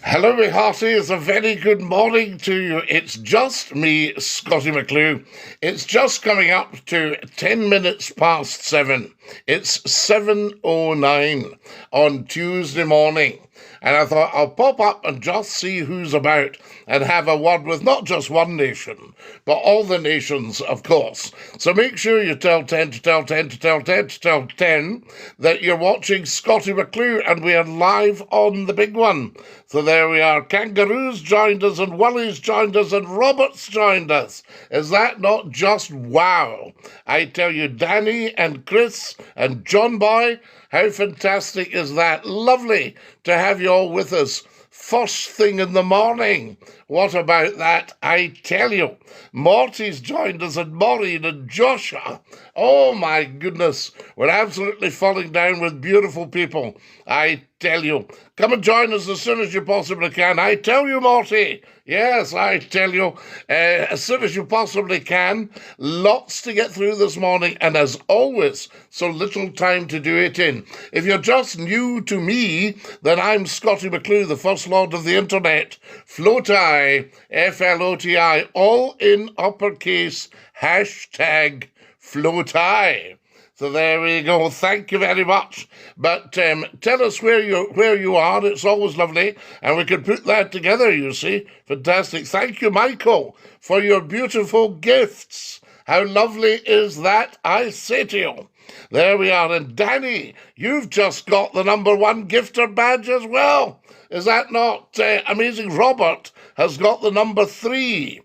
Hello, my hearties. A very good morning to you. It's just me, Scottie McCLUE. It's just coming up to 10 minutes past 7. It's 7:09 on Tuesday morning. And I thought I'll pop up and just see who's about and have a word with not just one nation, but all the nations, of course. So make sure you tell 10 to tell 10 to tell 10 to tell 10 that you're watching Scottie McCLUE and we are live on the big one. So there we are. Kangaroos joined us and Wally's joined us and Robert's joined us. Is that not just wow? I tell you, Danny and Chris and John Boy, how fantastic is that? Lovely to have you all with us. First thing in the morning. What about that? I tell you. Morty's joined us and Maureen and Joshua. Oh my goodness. We're absolutely falling down with beautiful people. I tell you. Come and join us as soon as you possibly can. I tell you, Morty. Yes, I tell you. As soon as you possibly can. Lots to get through this morning. And as always, so little time to do it in. If you're just new to me, then I'm Scottie McCLUE, the First Lord of the Internet. Floti, F-L-O-T-I, all in uppercase, hashtag Floti. So there we go. Thank you very much. But tell us where you are. It's always lovely. And we can put that together, you see. Fantastic. Thank you, Michael, for your beautiful gifts. How lovely is that, I say to you. There we are. And Danny, you've just got the #1 gifter badge as well. Is that not amazing? Robert has got the #3.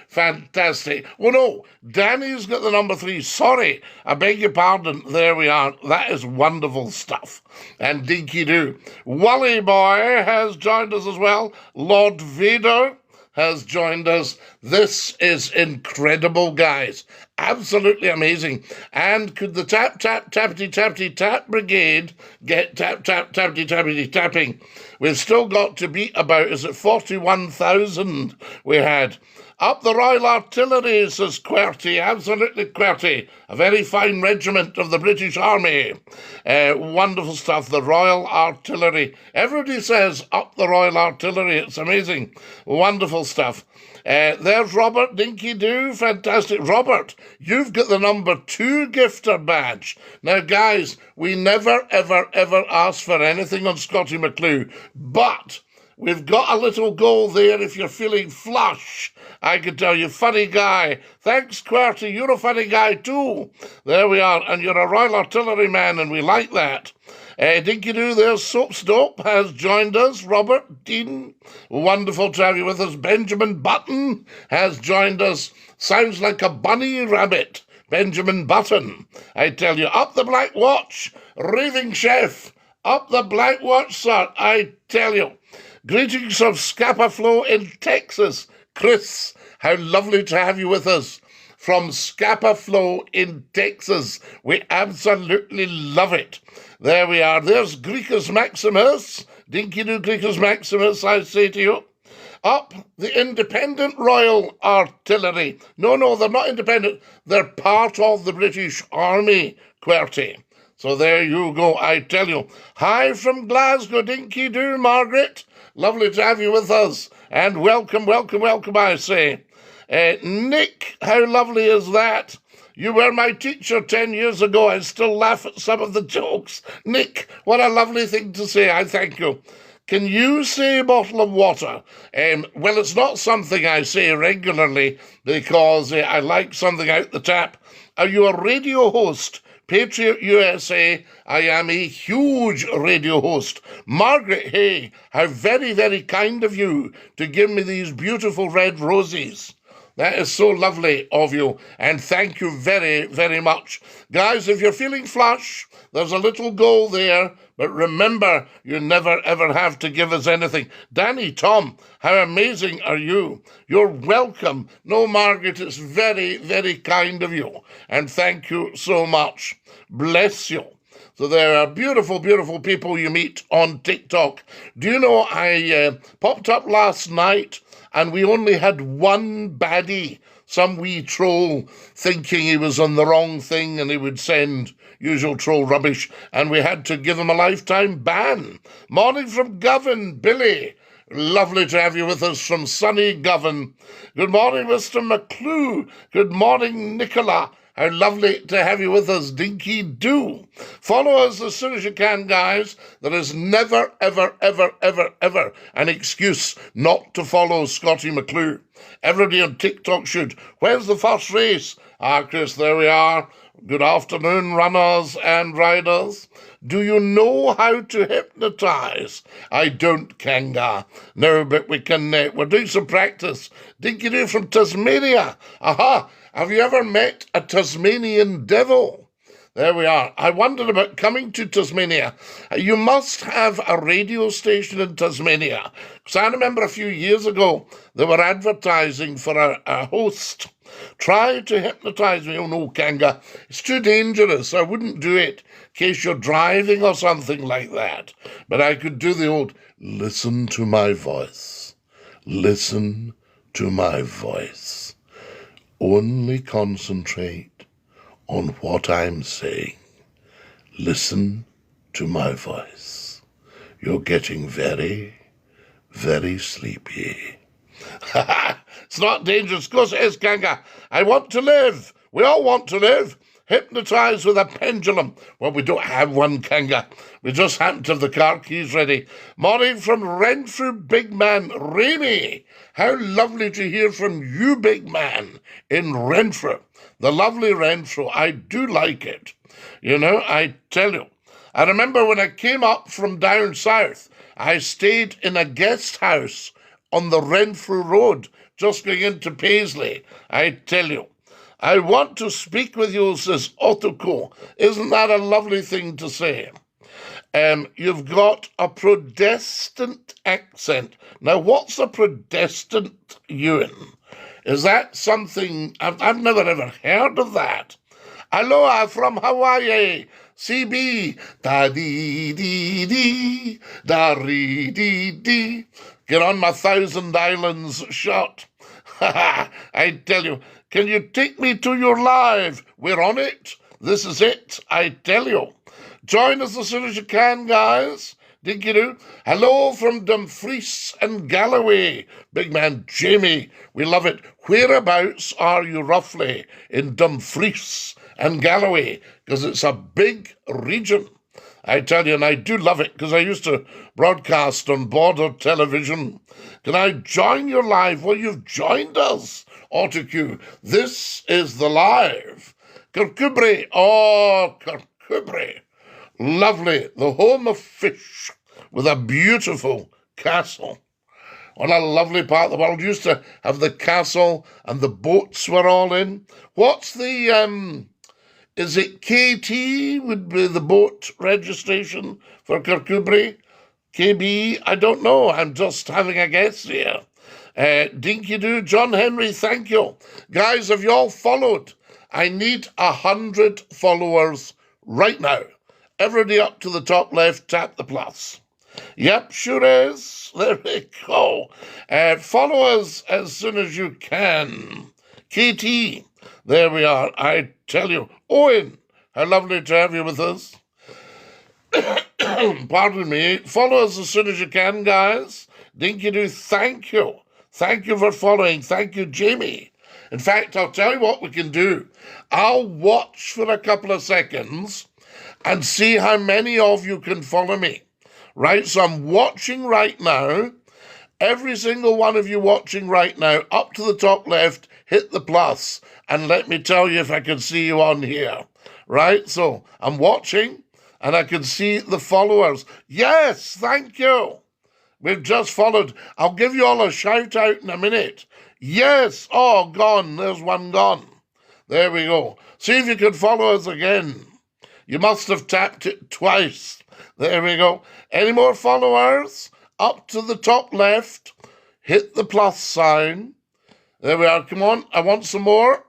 Fantastic. Well, no, Danny's got the #3. Sorry, I beg your pardon. There we are. That is wonderful stuff. And Dinky-Doo. Wally Boy has joined us as well. Lord Vader has joined us. This is incredible, guys. Absolutely amazing. And could the tap, tap, tappity, tappity, tap brigade get tap, tap, tappity, tappity, tapping? We've still got to beat about, is it 41,000 we had? Up the Royal Artillery, says QWERTY. Absolutely QWERTY. A very fine regiment of the British Army. Wonderful stuff, the Royal Artillery. Everybody says up the Royal Artillery. It's amazing. Wonderful stuff. There's Robert, Dinky-Doo, fantastic. Robert, you've got the #2 gifter badge. Now, guys, we never, ever, ever ask for anything on Scottie McCLUE, but we've got a little goal there if you're feeling flush. I can tell you, funny guy. Thanks, QWERTY, you're a funny guy too. There we are, and you're a Royal Artillery man, and we like that. Dinky-Doo, there's Soap's Dope, has joined us. Robert, Dean, wonderful to have you with us. Benjamin Button has joined us. Sounds like a bunny rabbit. Benjamin Button. I tell you, up the Black Watch. Raving Chef, up the Black Watch, sir. I tell you. Greetings from Scapa Flow in Texas. Chris, how lovely to have you with us. From Scapa Flow in Texas. We absolutely love it. There we are. There's Greekus Maximus. Dinky-Doo Greekus Maximus, I say to you. Up the Independent Royal Artillery. No, they're not independent. They're part of the British Army, QWERTY. So there you go, I tell you. Hi from Glasgow, Dinky-Doo, Margaret. Lovely to have you with us. And welcome, welcome, welcome, I say. Nick, how lovely is that? You were my teacher 10 years ago. I still laugh at some of the jokes. Nick, what a lovely thing to say. I thank you. Can you say bottle of water? Well, it's not something I say regularly because I like something out the tap. Are you a radio host? Patriot USA, I am a huge radio host. Margaret Hay, how very, very kind of you to give me these beautiful red roses. That is so lovely of you, and thank you very, very much. Guys, if you're feeling flush, there's a little goal there, but remember, you never, ever have to give us anything. Danny, Tom, how amazing are you? You're welcome. No, Margaret, it's very, very kind of you, and thank you so much. Bless you. So there are beautiful, beautiful people you meet on TikTok. Do you know I popped up last night and we only had one baddie. some wee troll thinking he was on the wrong thing and he would send usual troll rubbish, and we had to give him a lifetime ban. Morning from Govan, Billy. Lovely to have you with us from sunny Govan. Good morning, Mr. McCLUE. Good morning, Nicola. How lovely to have you with us, DINKY-DOO. Follow us as soon as you can, guys. There is never, ever, ever, ever, ever an excuse not to follow Scottie McCLUE. Everybody on TikTok should. Where's the first race? Chris, there we are. Good afternoon, runners and riders. Do you know how to hypnotise? I don't, Kanga. No, but we can. We're doing some practice. DINKY-DOO from Tasmania. Aha! Have you ever met a Tasmanian devil? There we are. I wondered about coming to Tasmania. You must have a radio station in Tasmania. Because I remember a few years ago, they were advertising for a host. Try to hypnotise me. Oh no, Kanga. It's too dangerous. I wouldn't do it in case you're driving or something like that. But I could do the old, listen to my voice. Listen to my voice. Only concentrate on what I'm saying. Listen to my voice. You're getting very, very sleepy. It's not dangerous. Of course it is, Kanga. I want to live. We all want to live. Hypnotised with a pendulum. Well, we don't have one, Kanga. We just happen to have the car keys ready. Morning from Renfrew, big man, Rainy. How lovely to hear from you, big man, in Renfrew. The lovely Renfrew. I do like it. You know, I tell you. I remember when I came up from down south, I stayed in a guest house on the Renfrew Road, just going into Paisley. I tell you. I want to speak with you, says Otoko. Isn't that a lovely thing to say? You've got a Protestant accent. Now, what's a Protestant, Ewan? Is that something... I've never ever heard of that. Aloha from Hawaii. CB. Da-dee-dee-dee. Da-ree-dee-dee. Get on my Thousand Islands shot. I tell you, can you take me to your live? We're on it. This is it, I tell you. Join us as soon as you can, guys. DINKY-DOO. Hello from Dumfries and Galloway. Big man Jamie, we love it. Whereabouts are you roughly in Dumfries and Galloway? Because it's a big region. I tell you, and I do love it because I used to broadcast on border television. Can I join your live? Well, you've joined us, Autocue. This is the live. Kirkcudbright. Oh, Kirkcudbright. Lovely. The home of fish with a beautiful castle. What a lovely part of the world. Used to have the castle and the boats were all in. What's the... Is it KT would be the boat registration for Kirkcudbright? KB? I don't know. I'm just having a guess here. DINKY-DOO, John Henry, thank you. Guys, have you all followed? I need 100 followers right now. Everybody up to the top left, tap the plus. Yep, sure is. There we go. Follow us as soon as you can. KT. There we are. I tell you. Owen, how lovely to have you with us. Pardon me. Follow us as soon as you can, guys. DINKY-DOO, thank you. Thank you for following. Thank you, Jamie. In fact, I'll tell you what we can do. I'll watch for a couple of seconds and see how many of you can follow me. Right? So I'm watching right now. Every single one of you watching right now, up to the top left, hit the plus, and let me tell you if I can see you on here. Right? So I'm watching, and I can see the followers. Yes, thank you. We've just followed. I'll give you all a shout out in a minute. Yes. Oh, gone. There's one gone. There we go. See if you can follow us again. You must have tapped it twice. There we go. Any more followers? Up to the top left. Hit the plus sign. There we are. Come on. I want some more.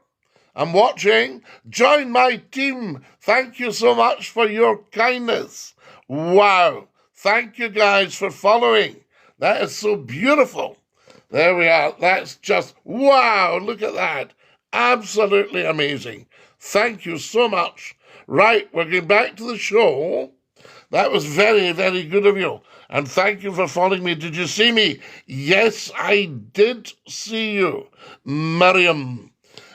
I'm watching. Join my team. Thank you so much for your kindness. Wow. Thank you guys for following. That is so beautiful. There we are. That's just, wow. Look at that. Absolutely amazing. Thank you so much. Right, we're going back to the show. That was very, very good of you. And thank you for following me. Did you see me? Yes, I did see you. Miriam.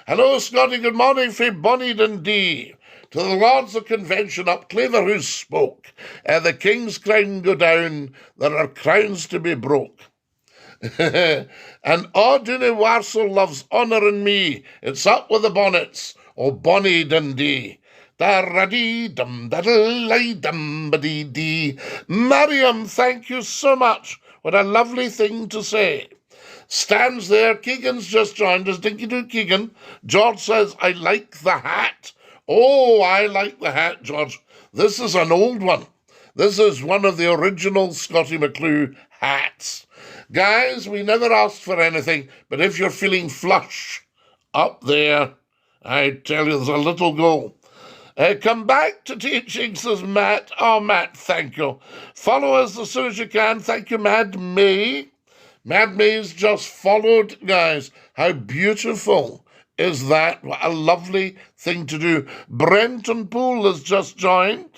Hello, Scottie. Good morning from Bonnie Dundee. To the Lords of Convention up Clever who spoke. The King's crown go down. There are crowns to be broke. And Audrey Warsaw loves honouring me. It's up with the bonnets. Oh, Bonnie Dundee. Da-ra-dee-dum-da-da-lie-dum-ba-dee-dee. Miriam, thank you so much. What a lovely thing to say. Stands there. Keegan's just joined us. Dinky-Doo Keegan. George says, I like the hat. Oh, I like the hat, George. This is an old one. This is one of the original Scottie McCLUE hats. Guys, we never asked for anything, but if you're feeling flush up there, I tell you, there's a little go. Come back to teaching, says Matt. Oh, Matt, thank you. Follow us as soon as you can. Thank you, Mad May. Mad May's just followed, guys. How beautiful is that? What a lovely thing to do. Brenton Poole has just joined.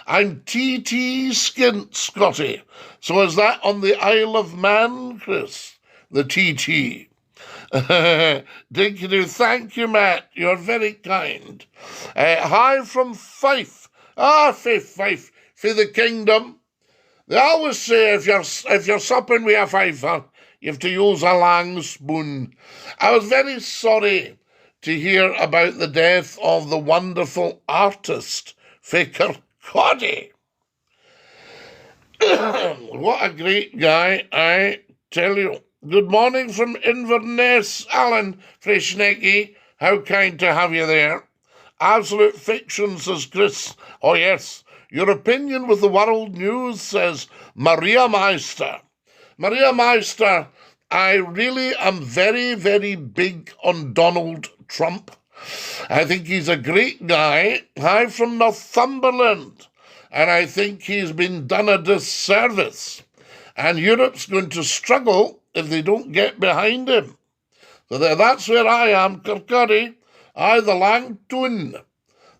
I'm TT Skint, Scottie. So is that on the Isle of Man, Chris? The TT. Dinky-Doo, thank you, Matt. You're very kind. Hi from Fife. Fife, for the kingdom. They always say if you're supping with a fifer, you have to use a long spoon. I was very sorry to hear about the death of the wonderful artist, Scottie. What a great guy, I tell you. Good morning from Inverness, Alan Freshnecki. How kind to have you there. Absolute fiction, says Chris. Oh, yes. Your opinion with the world news, says Maria Meister. Maria Meister, I really am very, very big on Donald Trump. I think he's a great guy. Hi from Northumberland. And I think he's been done a disservice. And Europe's going to struggle if they don't get behind him. So that's where I am, Kirkcaldy. The Langton.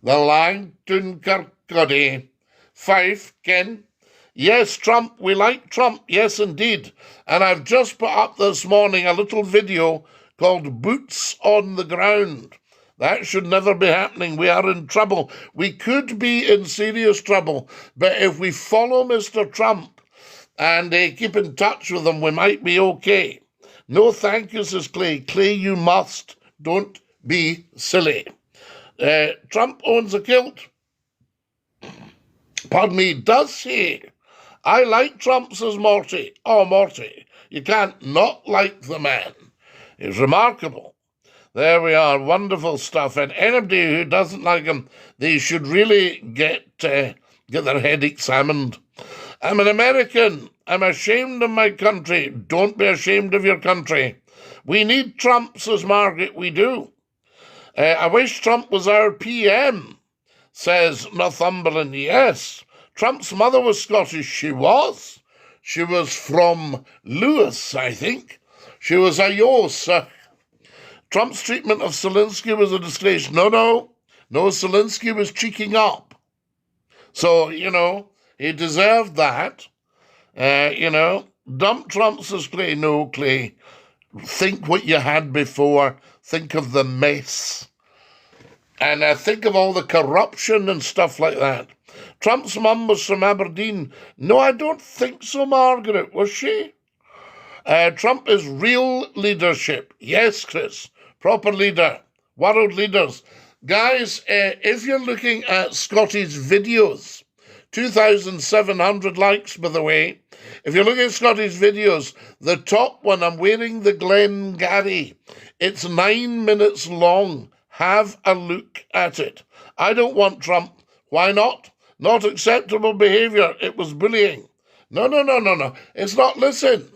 The Langton Kirkcaldy. Fife, Ken. Yes, Trump, we like Trump. Yes, indeed. And I've just put up this morning a little video called Boots on the Ground. That should never be happening. We are in trouble. We could be in serious trouble. But if we follow Mr. Trump, and keep in touch with them, we might be okay. No thank you, says Clay. Clay, you must. Don't be silly. Trump owns a kilt. Pardon me, does he? I like Trump, says Morty. Oh, Morty, you can't not like the man. He's remarkable. There we are, wonderful stuff. And anybody who doesn't like him, they should really get their head examined. I'm an American. I'm ashamed of my country. Don't be ashamed of your country. We need Trump, says Margaret. We do. I wish Trump was our PM, says Northumberland. Yes. Trump's mother was Scottish. She was. She was from Lewis, I think. She was a Yos. Trump's treatment of Zelensky was a disgrace. No, Zelensky was cheeking up. So, he deserved that. Dump Trump, says Clay. No, Clay. Think what you had before. Think of the mess. And think of all the corruption and stuff like that. Trump's mum was from Aberdeen. No, I don't think so, Margaret. Was she? Trump is real leadership. Yes, Chris. Proper leader. World leaders. Guys, if you're looking at Scottie's videos, 2,700 likes, by the way. If you're looking at Scottie's videos, the top one, I'm wearing the Glengarry. It's 9 minutes long. Have a look at it. I don't want Trump. Why not? Not acceptable behaviour. It was bullying. No. It's not. Listen,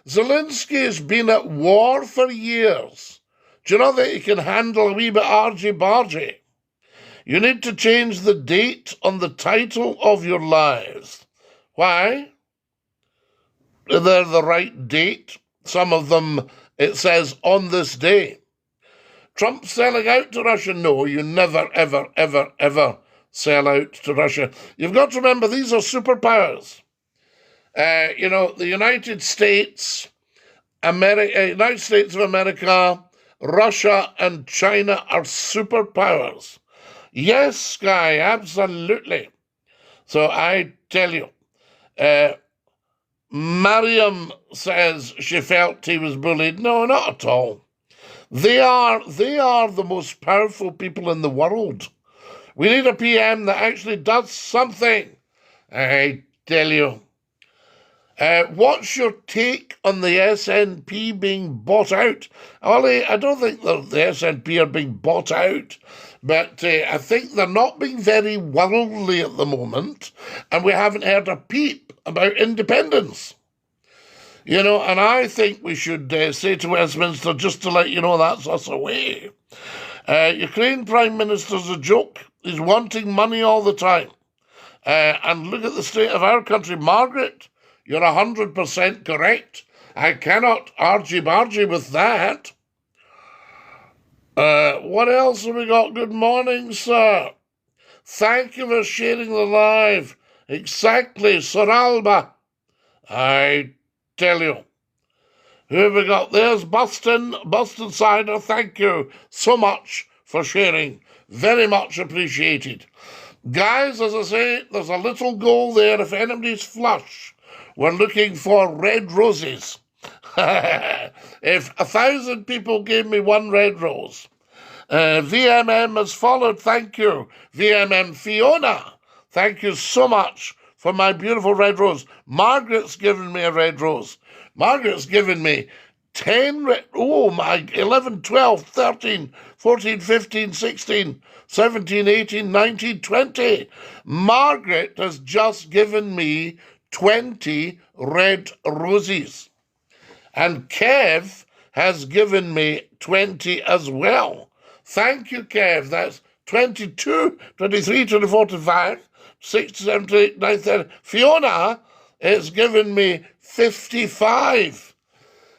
Zelensky has been at war for years. Do you know that he can handle a wee bit argy-bargy? You need to change the date on the title of your lives. Why? They're the right date. Some of them, it says, on this day. Trump selling out to Russia? No, you never, ever, ever, ever sell out to Russia. You've got to remember, these are superpowers. The United States of America, Russia, and China are superpowers. Yes, Sky, absolutely. So I tell you, Mariam says she felt he was bullied. No, not at all. They are the most powerful people in the world. We need a PM that actually does something. I tell you. What's your take on the SNP being bought out? Ollie, I don't think the SNP are being bought out, but I think they're not being very worldly at the moment, and we haven't heard a peep about independence. And I think we should say to Westminster, just to let you know that's us away. Ukraine Prime Minister's a joke. He's wanting money all the time. And look at the state of our country. Margaret, you're 100% correct. I cannot argy-bargy with that. What else have we got? Good morning, sir. Thank you for sharing the live. Exactly, Sir Alba. I tell you. Who have we got? There's Boston Cider. Thank you so much for sharing. Very much appreciated. Guys, as I say, there's a little goal there. If anybody's flush, we're looking for red roses. If 1,000 people gave me one red rose. VMM has followed. Thank you. VMM Fiona, thank you so much for my beautiful red rose. Margaret's given me a red rose. Margaret's given me 10 red, 11, 12, 13, 14, 15, 16, 17, 18, 19, 20. Margaret has just given me 20 red roses. And Kev has given me 20 as well. Thank you, Kev. That's 22, 23, 24, 25, 6, 7, 8, 9, 10. Fiona has given me 55.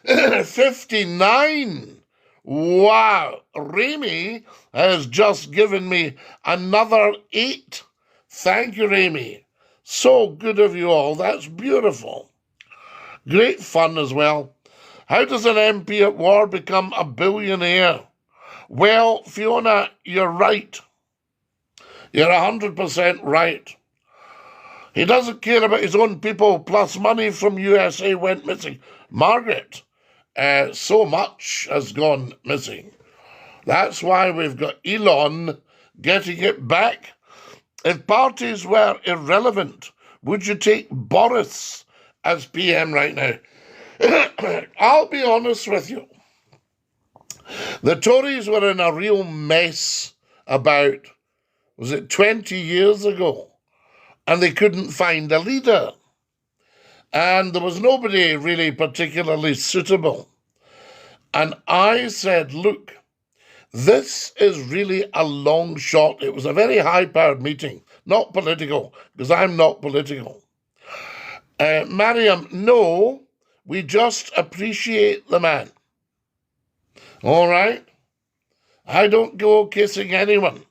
59. Wow. Remy has just given me another 8. Thank you, Remy. So good of you all. That's beautiful. Great fun as well. How does an MP at war become a billionaire? Well, Fiona, you're right. You're 100% right. He doesn't care about his own people, plus money from USA went missing. Margaret, so much has gone missing. That's why we've got Elon getting it back. If parties were irrelevant, would you take Boris as PM right now? I'll be honest with you. The Tories were in a real mess about, 20 years ago? And they couldn't find a leader. And there was nobody really particularly suitable. And I said, look, this is really a long shot. It was a very high-powered meeting, not political, because I'm not political. Mariam, no, we just appreciate the man. All right? I don't go kissing anyone.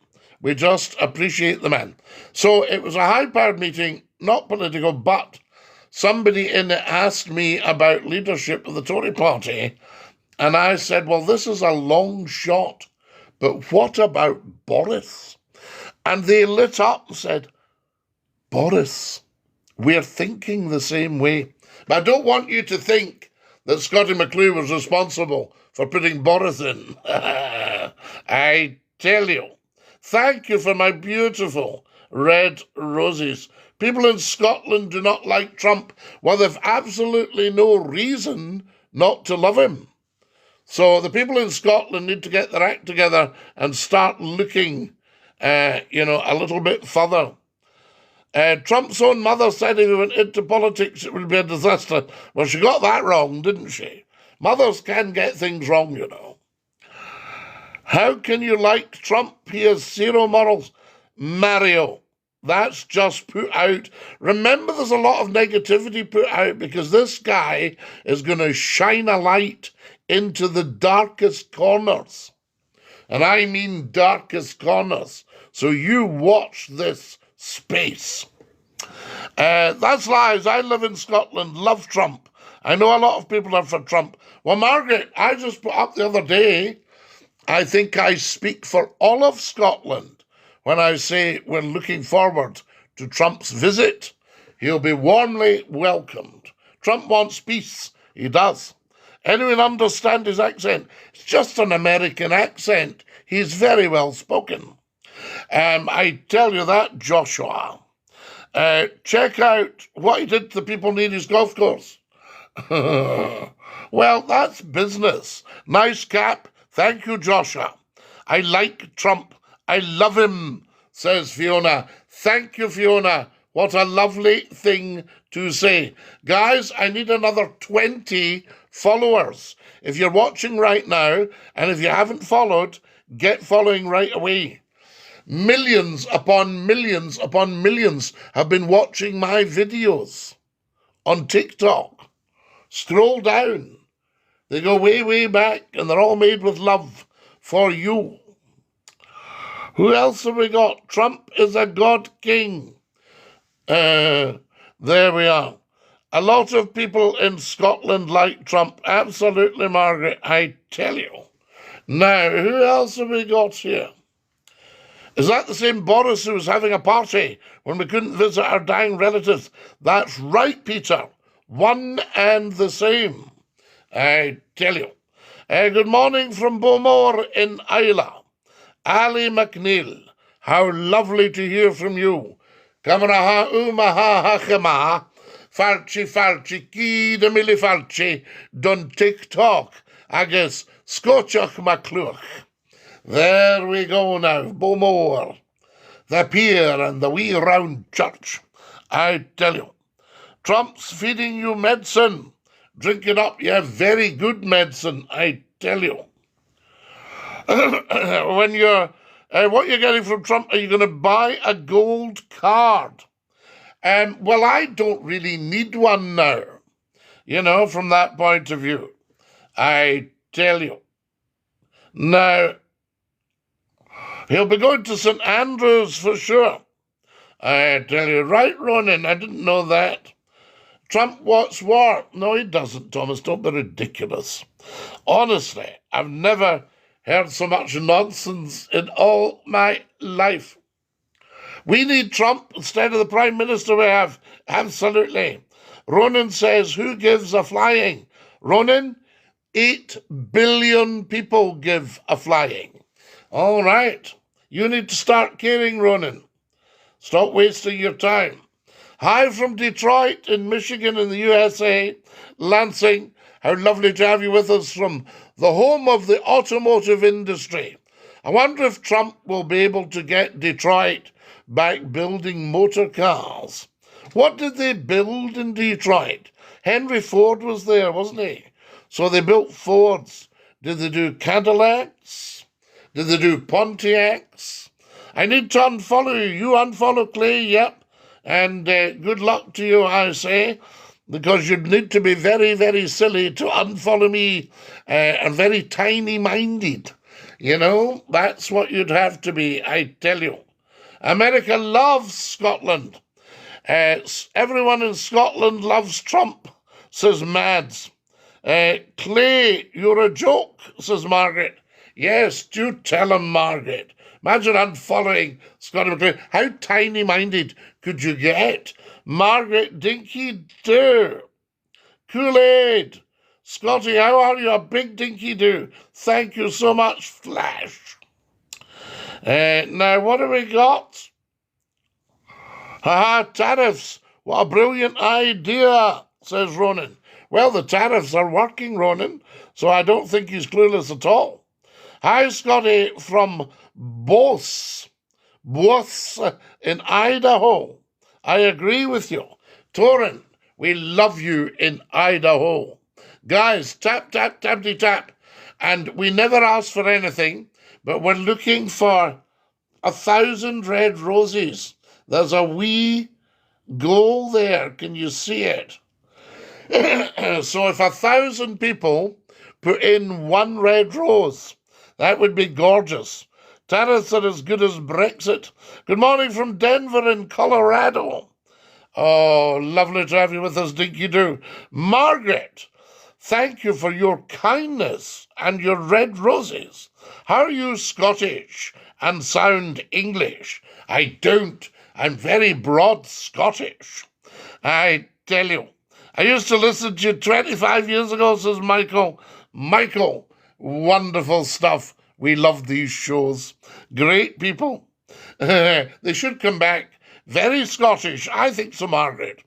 We just appreciate the man. So it was a high-powered meeting, not political, but somebody in it asked me about leadership of the Tory party, and I said, well, this is a long shot, but what about Boris? And they lit up and said, Boris, we're thinking the same way. But I don't want you to think that Scottie McCLUE was responsible for putting Boris in. I tell you. Thank you for my beautiful red roses. People in Scotland do not like Trump. Well, they've absolutely no reason not to love him. So the people in Scotland need to get their act together and start looking, a little bit further. Trump's own mother said if he went into politics, it would be a disaster. Well, she got that wrong, didn't she? Mothers can get things wrong, you know. How can you like Trump? He has zero morals. Mario, that's just put out. Remember, there's a lot of negativity put out because this guy is going to shine a light into the darkest corners. And I mean darkest corners. So you watch this space. That's lies. I live in Scotland, love Trump. I know a lot of people are for Trump. Well, Margaret, I just put up the other day, I think I speak for all of Scotland when I say we're looking forward to Trump's visit. He'll be warmly welcomed. Trump wants peace. He does. Anyone understand his accent? It's just an American accent. He's very well spoken. I tell you that, Joshua. Check out what he did to the people near his golf course. Well, that's business. Nice cap. Thank you, Joshua. I like Trump. I love him, says Fiona. Thank you, Fiona. What a lovely thing to say. Guys, I need another 20 followers. If you're watching right now, and if you haven't followed, get following right away. Millions upon millions upon millions have been watching my videos on TikTok. Scroll down. They go way, way back, and they're all made with love for you. Who else have we got? Trump is a God King. There we are. A lot of people in Scotland like Trump. Absolutely, Margaret, I tell you. Now, who else have we got here? Is that the same Boris who was having a party when we couldn't visit our dying relatives? That's right, Peter. One and the same. I tell you. Good morning from Beaumore in Isla. Ali McNeil, how lovely to hear from you. Kamaraha umaha hakama, farchi ki de mili farchi, dun TikTok, agus Scotchach McCLUE. There we go now, Beaumore, the pier and the wee round church. I tell you, Trump's feeding you medicine. Drink it up, yeah, very good medicine, I tell you. When you're, what you're getting from Trump, are you going to buy a gold card? Well, I don't really need one now, from that point of view. I tell you. Now, he'll be going to St. Andrews for sure. I tell you, right, Ronan, I didn't know that. Trump wants war. No, he doesn't, Thomas. Don't be ridiculous. Honestly, I've never heard so much nonsense in all my life. We need Trump instead of the Prime Minister we have. Absolutely. Ronan says, who gives a flying? Ronan, 8 billion people give a flying. All right. You need to start caring, Ronan. Stop wasting your time. Hi from Detroit in Michigan in the USA. Lansing, how lovely to have you with us from the home of the automotive industry. I wonder if Trump will be able to get Detroit back building motor cars. What did they build in Detroit? Henry Ford was there, wasn't he? So they built Fords. Did they do Cadillacs? Did they do Pontiacs? I need to unfollow you. You unfollow Clay, yep. And good luck to you, I say, because you'd need to be very, very silly to unfollow me and very tiny-minded. That's what you'd have to be, I tell you. America loves Scotland. Everyone in Scotland loves Trump, says Mads. Clay, you're a joke, says Margaret. Yes, do tell him, Margaret. Imagine unfollowing Scottie McClue. How tiny-minded could you get? Margaret, Dinky-Doo. Kool-Aid. Scottie, how are you? A big Dinky-Doo. Thank you so much, Flash. Now, what have we got? Tariffs. What a brilliant idea, says Ronan. Well, the tariffs are working, Ronan, so I don't think he's clueless at all. Hi, Scottie from Boss in Idaho. I agree with you. Torin, we love you in Idaho. Guys, tap, tap, tappity, tap. And we never ask for anything, but we're looking for 1,000 red roses. There's a wee goal there. Can you see it? So if 1,000 people put in one red rose, That would be gorgeous. Tariffs are as good as Brexit. Good morning from Denver in Colorado. Oh, lovely to have you with us, Dinky-Doo. Margaret, thank you for your kindness and your red roses. How are you Scottish and sound English? I don't. I'm very broad Scottish. I tell you. I used to listen to you 25 years ago, says Michael. Michael, wonderful stuff. We love these shows. Great people. They should come back. Very Scottish. I think so, Margaret.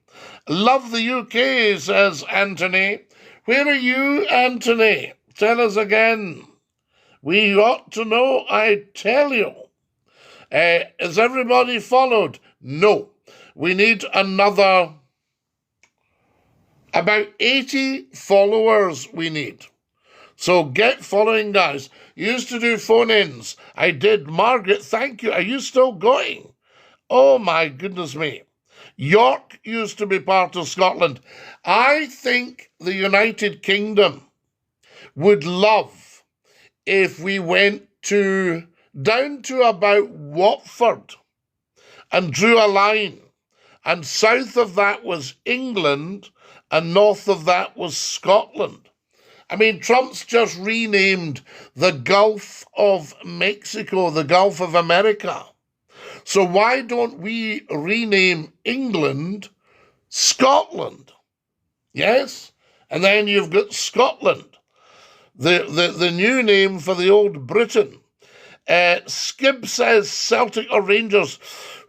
Love the UK, says Anthony. Where are you, Anthony? Tell us again. We ought to know, I tell you. Is everybody followed? No. We need another, about 80 followers we need. So get following, guys. Used to do phone-ins. I did. Margaret, thank you. Are you still going? Oh, my goodness me. York used to be part of Scotland. I think the United Kingdom would love if we went down to about Watford and drew a line. And south of that was England and north of that was Scotland. I mean, Trump's just renamed the Gulf of Mexico, the Gulf of America. So why don't we rename England Scotland? Yes? And then you've got Scotland, the new name for the old Britain. Skib says Celtic or Rangers.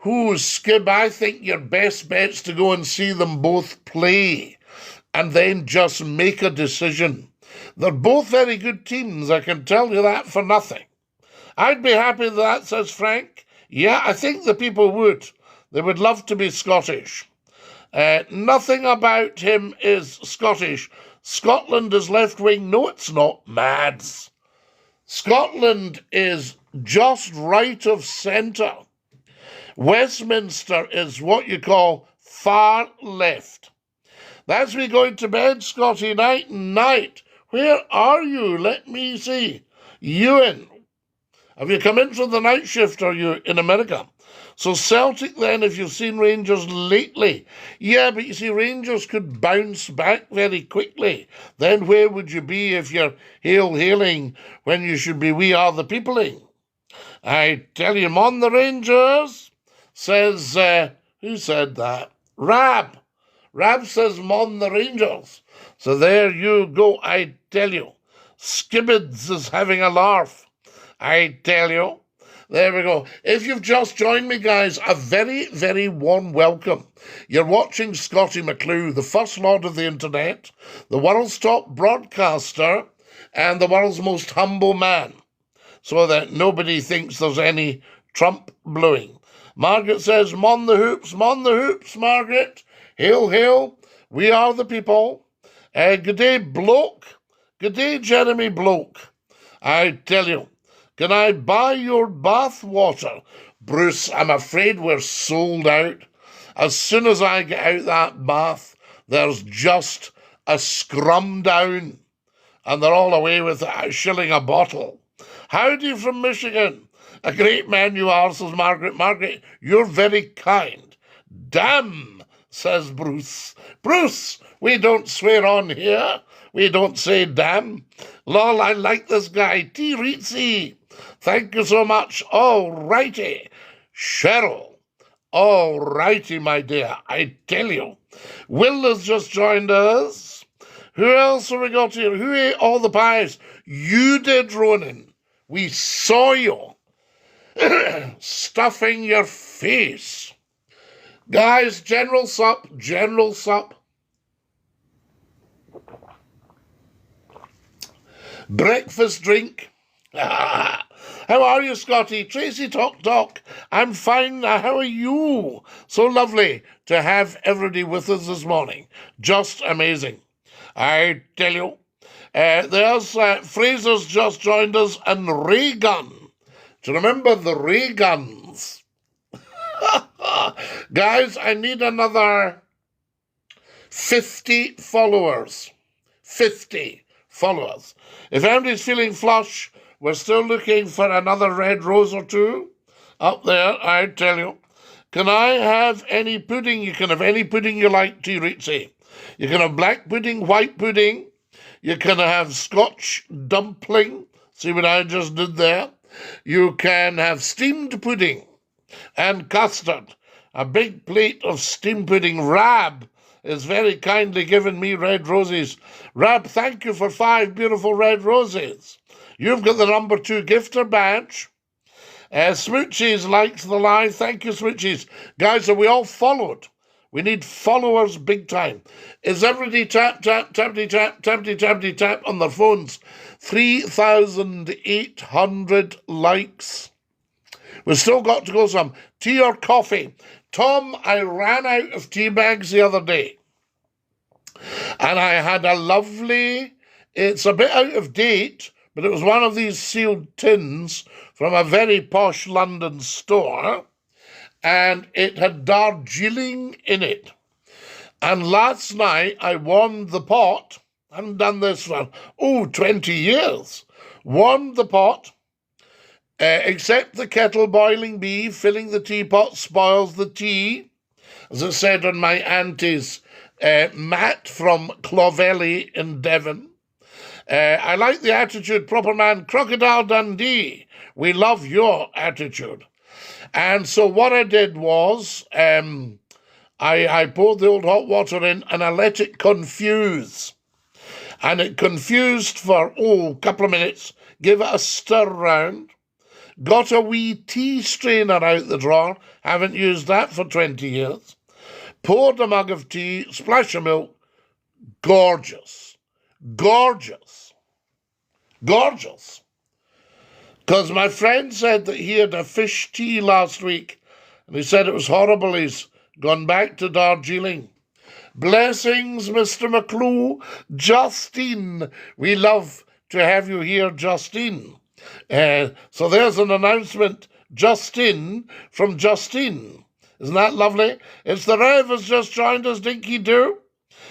Skib, I think your best bet's to go and see them both play and then just make a decision. They're both very good teams, I can tell you that for nothing. I'd be happy with that, says Frank. Yeah, I think the people would. They would love to be Scottish. Nothing about him is Scottish. Scotland is left-wing. No, it's not. Mads. Scotland is just right of centre. Westminster is what you call far left. That's me going to bed, Scotty. Night and night. Where are you? Let me see. Ewan. Have you come in from the night shift, or are you in America? So Celtic then, if you've seen Rangers lately. Yeah, but you see, Rangers could bounce back very quickly. Then where would you be if you're hailing when you should be we are the peopling? I tell you, on the Rangers, says, who said that? Rab. Rab says, mon the Rangers. So there you go, I tell you. Skibbids is having a laugh. I tell you. There we go. If you've just joined me, guys, a very, very warm welcome. You're watching Scottie McCLUE, the First Lord of the Internet, the world's top broadcaster, and the world's most humble man, so that nobody thinks there's any Trump blowing. Margaret says, mon the hoops, Margaret. Hail, hail. We are the people. Good day, bloke. Good day, Jeremy Bloke. I tell you, can I buy your bath water? Bruce, I'm afraid we're sold out. As soon as I get out that bath, there's just a scrum down, and they're all away with a shilling a bottle. Howdy from Michigan. A great man you are, says Margaret. Margaret, you're very kind. Damn, says Bruce. Bruce, we don't swear on here. We don't say damn. Lol, I like this guy. T. Ritzy. Thank you so much. All righty. Cheryl. All righty, my dear. I tell you. Will has just joined us. Who else have we got here? Who ate all the pies? You did, Ronan. We saw you. Stuffing your face. Guys, general sup. Breakfast drink. How are you, Scotty? Tracy Talk. I'm fine. How are you? So lovely to have everybody with us this morning. Just amazing. I tell you. There's Fraser's just joined us, and Ray Gun. Do you remember the Ray Guns? Guys, I need another 50 followers. 50 followers. If anybody's feeling flush, We're still looking for another red rose or two up there, I tell you. Can I have any pudding? You can have any pudding you like, T-Ritzy. You can have black pudding, white pudding. You can have Scotch dumpling. See what I just did there? You can have steamed pudding and custard. A big plate of steamed pudding. Rab is very kindly giving me red roses. Rab, thank you for 5 beautiful red roses. You've got the number 2 gifter badge. Smoochies likes the live. Thank you, Smoochies. Guys, are we all followed? We need followers big time. Is everybody tap, tap, tappity, tap, tappity, tappity, tap on their phones? 3,800 likes. We've still got to go some. Tea or coffee? Tom, I ran out of tea bags the other day. And I had a lovely, it's a bit out of date, but it was one of these sealed tins from a very posh London store, and it had Darjeeling in it. And last night I warmed the pot. I haven't done this for, 20 years. Warmed the pot, except the kettle boiling be, filling the teapot spoils the tea, as I said on my auntie's mat from Clovelly in Devon. I like the attitude, proper man, Crocodile Dundee. We love your attitude. And so what I did was I poured the old hot water in and I let it confuse. And it confused for, a couple of minutes. Give it a stir round. Got a wee tea strainer out the drawer. Haven't used that for 20 years. Poured a mug of tea, splash of milk. Gorgeous. Gorgeous. Gorgeous. Because my friend said that he had a fish tea last week, and he said it was horrible. He's gone back to Darjeeling. Blessings, Mr. McCLUE. Justine, we love to have you here, Justine. So there's an announcement, Justine, from Justine. Isn't that lovely? It's the Rev has just joined us, DINKY-DOO.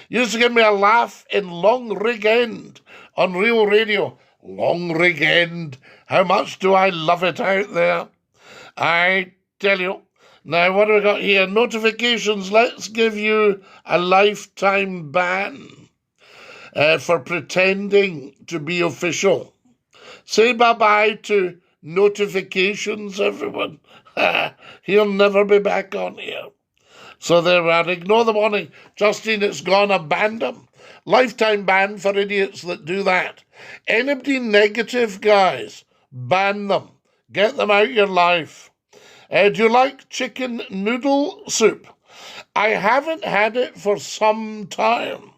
Used to give me a laugh in Long Rig End on Real Radio. Long Rig End. How much do I love it out there? I tell you. Now, what have we got here? Notifications. Let's give you a lifetime ban for pretending to be official. Say bye-bye to notifications, everyone. He'll never be back on here. So there we are. Ignore the warning. Justine, it's gone. I banned them. Lifetime ban for idiots that do that. Anybody negative, guys, ban them. Get them out of your life. Do you like chicken noodle soup? I haven't had it for some time.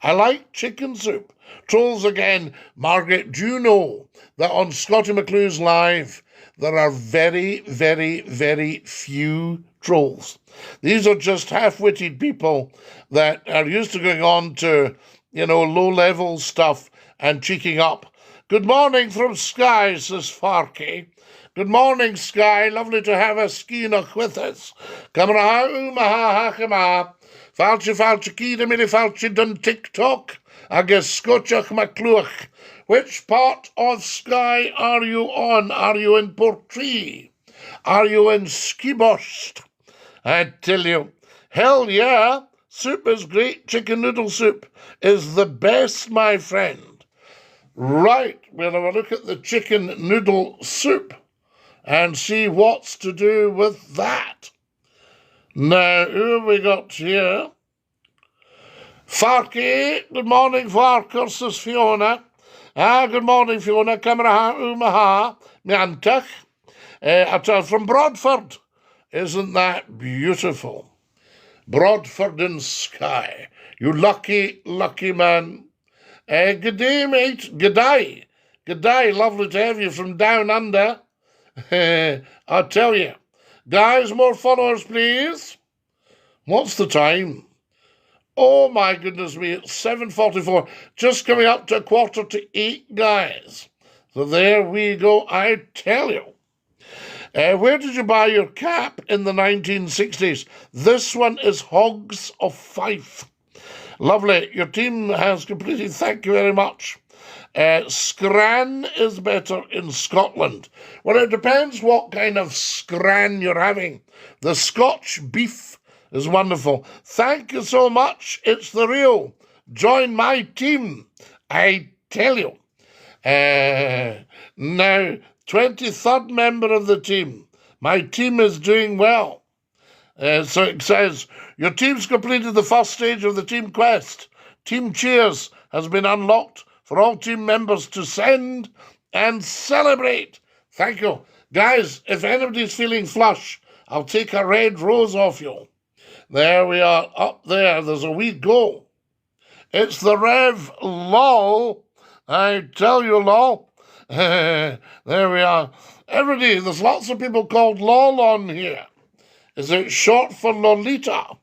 I like chicken soup. Trolls again. Margaret, do you know that on Scottie McClue's Live, there are very, very, very few trolls? These are just half-witted people that are used to going on to, low-level stuff and cheeking up. Good morning from Skye, says Farky. Good morning, Skye. Lovely to have a Skeenoch with us. Camera maha hakama. Falchi kida mili falchi dun TikTok. I guess Scotchach McCLUE. Which part of Skye are you on? Are you in Portree? Are you in Skibost? I tell you, hell yeah, soup is great. Chicken noodle soup is the best, my friend. Right, we'll have a look at the chicken noodle soup and see what's to do with that. Now, who have we got here? Farky, good morning, Farker, says Fiona. Good morning, Fiona. Camera umaha, miantach. From Broadford. Isn't that beautiful? Broadford in Skye. You lucky, lucky man. Good day, mate. Good day. Good day. Lovely to have you from down under. I tell you. Guys, more followers, please. What's the time? Oh, my goodness me. It's 7:44. Just coming up to 7:45, guys. So there we go. I tell you. Where did you buy your cap in the 1960s? This one is Hogs of Fife. Lovely. Your team has completed. Thank you very much. Scran is better in Scotland. Well, it depends what kind of scran you're having. The Scotch beef is wonderful. Thank you so much. It's the real. Join my team, I tell you. Now, 23rd member of the team. My team is doing well. So it says, your team's completed the first stage of the team quest. Team Cheers has been unlocked for all team members to send and celebrate. Thank you. Guys, if anybody's feeling flush, I'll take a red rose off you. There we are, up there. There's a wee go. It's the Rev Lol. I tell you, Lol. There we are. Everybody, there's lots of people called Lol on here. Is it short for Lolita?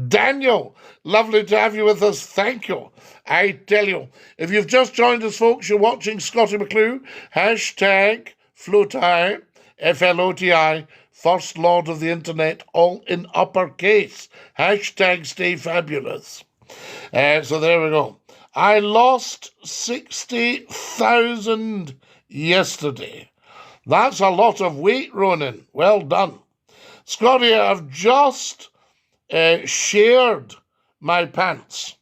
Daniel, lovely to have you with us. Thank you. I tell you, if you've just joined us, folks, you're watching Scottie McCLUE, hashtag Floti, F-L-O-T-I, First Lord of the Internet, all in uppercase. Hashtag stay fabulous. So there we go. I lost 60,000 yesterday. That's a lot of weight, Ronan. Well done. Scottie, I've just shared my pants.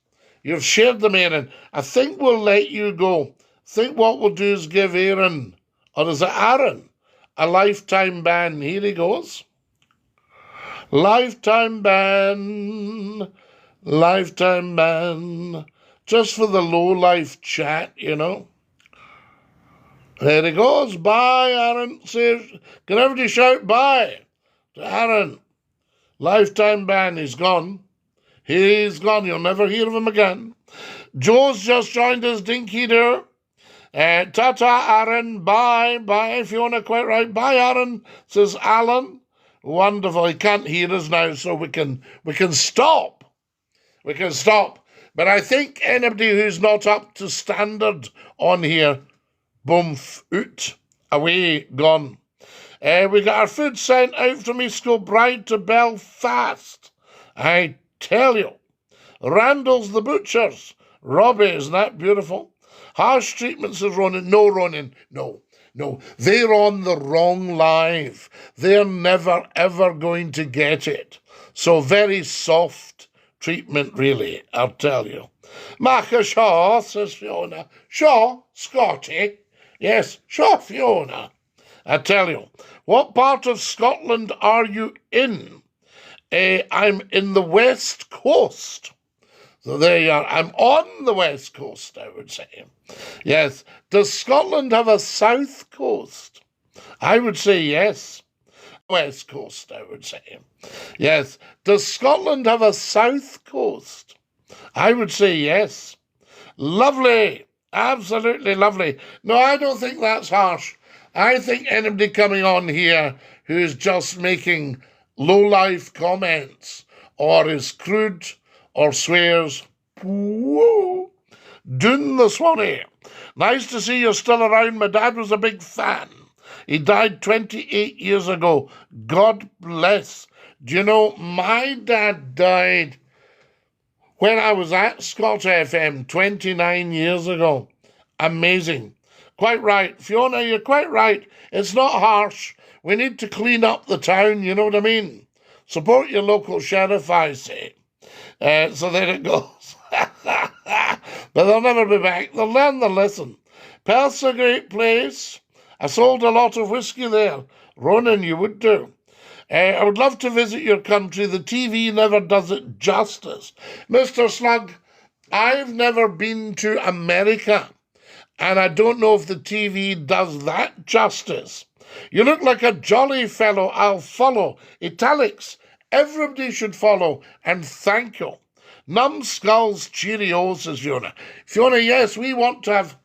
You've shared them, Aaron. I think we'll let you go. I think what we'll do is give Aaron, or is it Aaron, a lifetime ban. Here he goes. Lifetime ban. Lifetime ban. Just for the low-life chat, you know. There he goes. Bye, Aaron. Can everybody shout bye to Aaron? Lifetime ban. He's gone. He's gone. You'll never hear of him again. Joe's just joined us. DINKY-DOO. Ta-ta, Aaron. Bye. Bye, Fiona. Quite right. Bye, Aaron, says Alan. Wonderful. He can't hear us now, so we can stop. We can stop. But I think anybody who's not up to standard on here, boom, out, away, gone. We got our food sent out from East Kilbride to Belfast. I tell you. Randall's the Butchers. Robbie, isn't that beautiful? Harsh treatment, says Ronan. No, Ronan, no. They're on the wrong live. They're never, ever going to get it. So very soft treatment, really, I'll tell you. Macha Shaw, says Fiona. Shaw, Scottie. Yes, Shaw, Fiona. I tell you. What part of Scotland are you in? I'm in the West Coast. So there you are. I'm on the West Coast, I would say. Yes. Does Scotland have a South Coast? I would say yes. West Coast, I would say. Yes. Does Scotland have a South Coast? I would say yes. Lovely. Absolutely lovely. No, I don't think that's harsh. I think anybody coming on here who's just making low-life comments or is crude or swears, whoa, doon the Swanee. Nice to see you're still around. My dad was a big fan. He died 28 years ago. God bless. Do you know, my dad died when I was at Scotch FM 29 years ago. Amazing. Quite right. Fiona, you're quite right. It's not harsh. We need to clean up the town, you know what I mean? Support your local sheriff, I say. So there it goes. But they'll never be back. They'll learn the lesson. Perth's a great place. I sold a lot of whiskey there. Ronan, you would do. I would love to visit your country. The TV never does it justice. Mr. Slug, I've never been to America, and I don't know if the TV does that justice. You look like a jolly fellow. I'll follow. Italics. Everybody should follow, and thank you. Numbskulls, cheerio, says Fiona. Fiona, yes, we want to have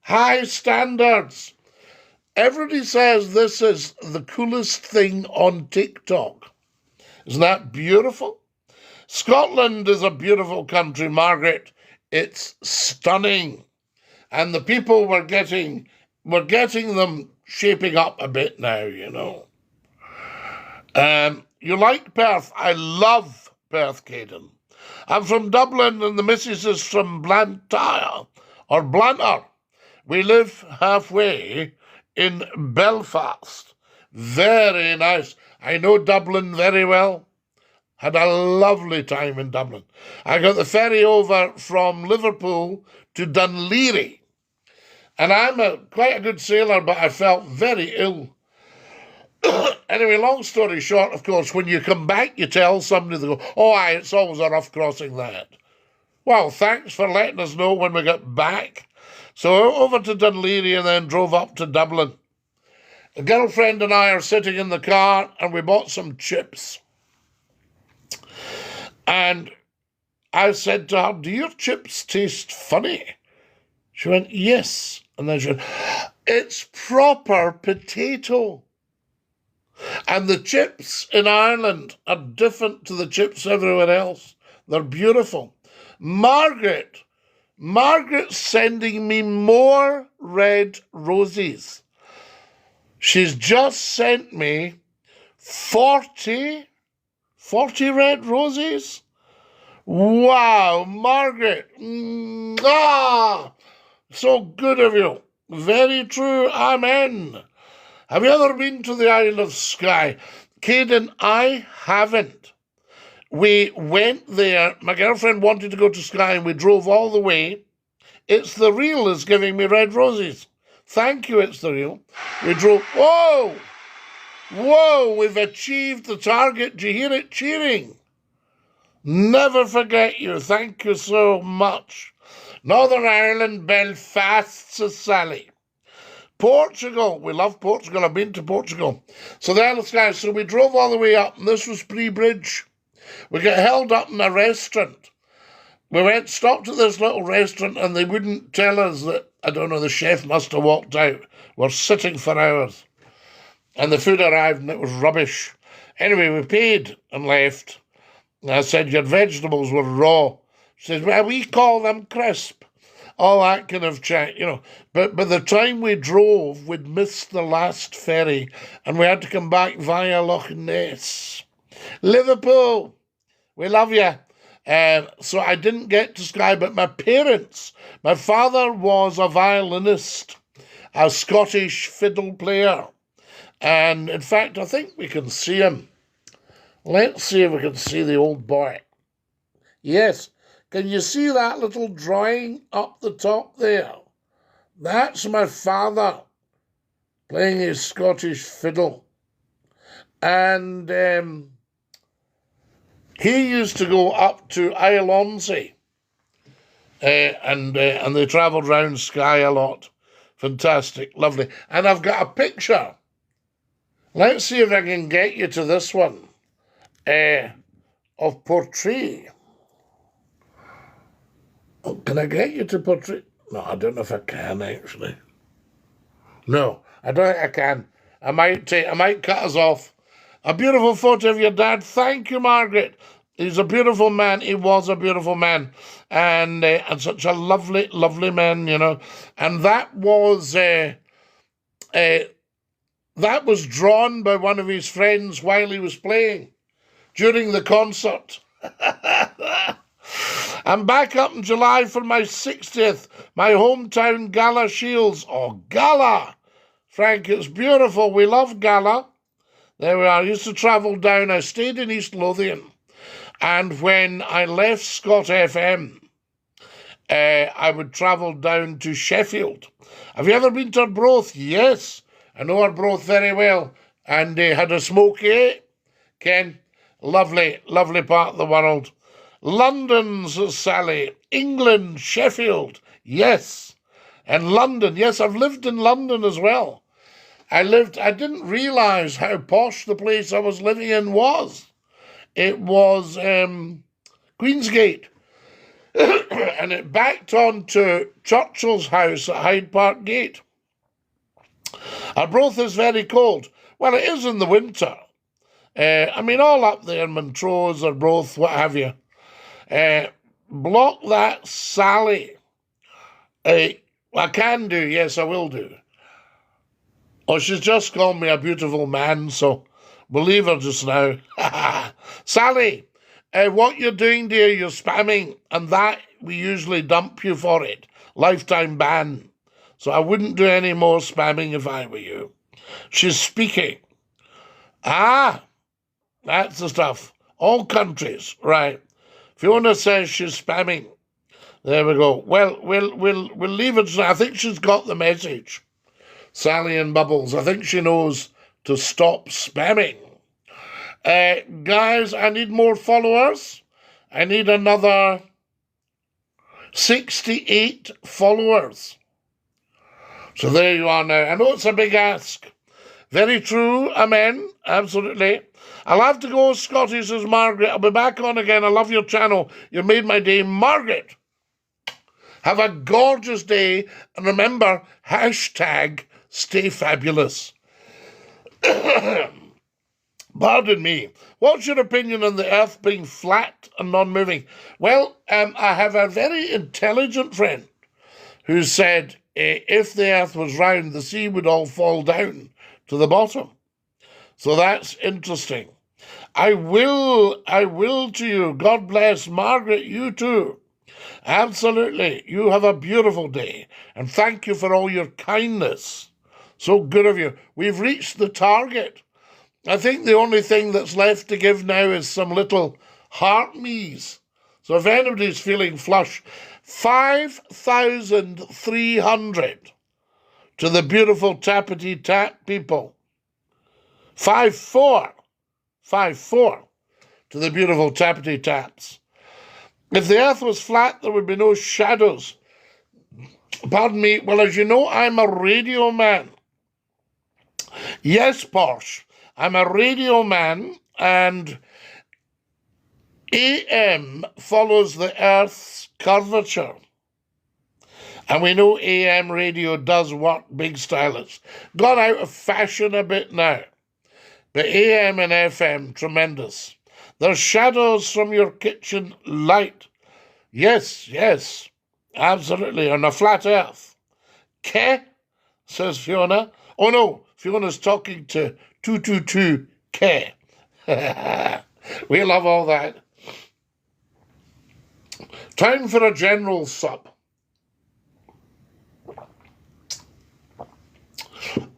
high standards. Everybody says this is the coolest thing on TikTok. Isn't that beautiful? Scotland is a beautiful country, Margaret. It's stunning. And the people we're getting them shaping up a bit now, you know. You like Perth? I love Perth, Caden. I'm from Dublin and the missus is from Blantyre, or Blantyre. We live halfway in Belfast. Very nice. I know Dublin very well. Had a lovely time in Dublin. I got the ferry over from Liverpool to Dunleary. And I'm quite a good sailor, but I felt very ill. Anyway, long story short, of course, when you come back, you tell somebody, they go, oh, aye, it's always a rough crossing, that. Well, thanks for letting us know when we got back. So over to Dunleary and then drove up to Dublin. A girlfriend and I are sitting in the car and we bought some chips. And I said to her, do your chips taste funny? She went, yes. And then she went, it's proper potato. And the chips in Ireland are different to the chips everywhere else. They're beautiful. Margaret's sending me more red roses. She's just sent me 40 red roses. Wow, Margaret. So good of you. Very true. Amen. Have you ever been to the Isle of Skye? Caden, I haven't. We went there. My girlfriend wanted to go to Skye and we drove all the way. It's the Real is giving me red roses. Thank you, It's the Real. We drove. Whoa! Whoa, we've achieved the target. Do you hear it cheering? Never forget you. Thank you so much. Northern Ireland, Belfast, says Sally. Portugal. We love Portugal. I've been to Portugal. So the Isle of Skye. So we drove all the way up, and this was pre-bridge. We got held up in a restaurant. We stopped at this little restaurant, and they wouldn't tell us that, I don't know, the chef must have walked out. We're sitting for hours. And the food arrived, and it was rubbish. Anyway, we paid and left. And I said, your vegetables were raw. She said, well, we call them crisp. All that kind of chat, you know. But by the time we drove, we'd missed the last ferry, and we had to come back via Loch Ness. Liverpool, we love you. So I didn't get to Skye, but my parents, my father was a violinist, a Scottish fiddle player. And in fact, I think we can see him. Let's see if we can see the old boy. Yes. Can you see that little drawing up the top there? That's my father playing his Scottish fiddle. And he used to go up to Isle-on-Sea. And they travelled round Skye a lot. Fantastic, lovely. And I've got a picture. Let's see if I can get you to this one. Of Portree. Oh, can I get you to Portree? No, I don't know if I can, actually. No, I don't think I can. I might cut us off. A beautiful photo of your dad. Thank you, Margaret. He's a beautiful man. He was a beautiful man. And such a lovely, lovely man, you know. And that was drawn by one of his friends while he was playing during the concert. I'm back up in July for my 60th, my hometown Gala Shields. Oh, Gala! Frank, it's beautiful. We love Gala. There we are. I used to travel down. I stayed in East Lothian. And when I left Scott FM, I would travel down to Sheffield. Have you ever been to Arbroath? Yes. I know Arbroath very well. And they had a smoky, Ken. Lovely, lovely part of the world. London, says Sally. England, Sheffield. Yes. And London. Yes, I've lived in London as well. I didn't realise how posh the place I was living in was. It was Queensgate. And it backed on to Churchill's house at Hyde Park Gate. Arbroath is very cold. Well, it is in the winter. I mean, all up there, Montrose, Arbroath, what have you. Block that Sally. I can do, yes, I will do. Oh, she's just called me a beautiful man, so we'll leave her just now. Sally, What you're doing, dear, you're spamming, and that we usually dump you for it. Lifetime ban. So I wouldn't do any more spamming if I were you. She's speaking. Ah, that's the stuff. All countries, right. Fiona says she's spamming. There we go. Well, we'll leave it. I think she's got the message. Sally and Bubbles. I think she knows to stop spamming. Guys, I need more followers. I need another 68 followers. So there you are now. I know it's a big ask. Very true. Amen. Absolutely. I'll have to go, Scottie, says Margaret. I'll be back on again. I love your channel. You made my day. Margaret, have a gorgeous day. And remember, hashtag stay fabulous. Pardon me. What's your opinion on the earth being flat and non-moving? Well, I have a very intelligent friend who said if the earth was round, the sea would all fall down to the bottom. So that's interesting. I will to you. God bless. Margaret, you too. Absolutely. You have a beautiful day. And thank you for all your kindness. So good of you. We've reached the target. I think the only thing that's left to give now is some little heart me's. So if anybody's feeling flush, 5,300 to the beautiful tappity tap people. 5-4 to the beautiful tappity taps. If the earth was flat, there would be no shadows. Pardon me. Well, as you know, I'm a radio man. Yes, Porsche. I'm a radio man, and AM follows the Earth's curvature. And we know AM radio does work big style. It's gone out of fashion a bit now. But AM and FM, tremendous. There's shadows from your kitchen light. Yes, yes, absolutely, on a flat Earth. Ke, says Fiona. Oh no, Fiona's talking to 222K. We love all that. Time for a general sup.